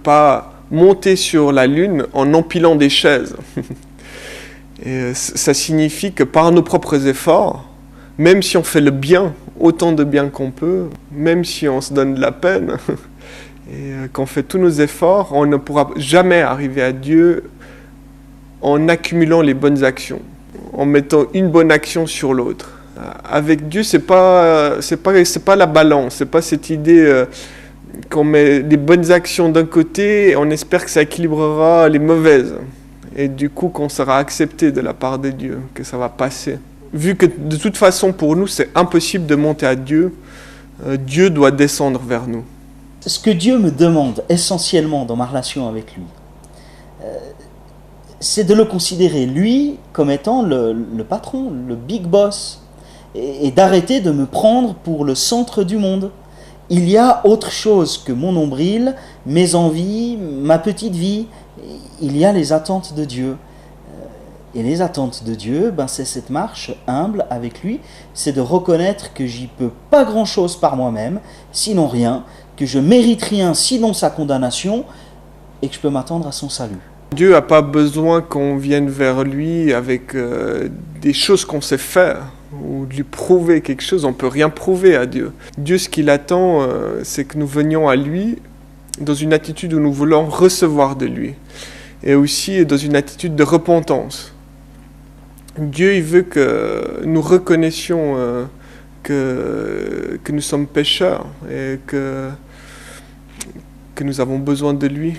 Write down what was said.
pas monter sur la Lune en empilant des chaises. Et ça signifie que par nos propres efforts, même si on fait le bien, autant de bien qu'on peut, même si on se donne de la peine, et qu'on fait tous nos efforts, on ne pourra jamais arriver à Dieu en accumulant les bonnes actions, en mettant une bonne action sur l'autre. Avec Dieu, c'est pas la balance, c'est pas cette idée qu'on met les bonnes actions d'un côté et on espère que ça équilibrera les mauvaises. Et du coup, qu'on sera accepté de la part de Dieu, que ça va passer. Vu que de toute façon, pour nous, c'est impossible de monter à Dieu, Dieu doit descendre vers nous. Ce que Dieu me demande essentiellement dans ma relation avec lui, c'est de le considérer, lui, comme étant le patron, le big boss, et d'arrêter de me prendre pour le centre du monde. Il y a autre chose que mon nombril, mes envies, ma petite vie. Il y a les attentes de Dieu. Et les attentes de Dieu, c'est cette marche humble avec lui, c'est de reconnaître que j'y peux pas grand-chose par moi-même, sinon rien, que je mérite rien, sinon sa condamnation, et que je peux m'attendre à son salut. Dieu n'a pas besoin qu'on vienne vers lui avec des choses qu'on sait faire, ou de lui prouver quelque chose. On ne peut rien prouver à Dieu. Dieu, ce qu'il attend, c'est que nous venions à lui dans une attitude où nous voulons recevoir de lui, et aussi dans une attitude de repentance. Dieu, il veut que nous reconnaissions que nous sommes pécheurs et que nous avons besoin de lui.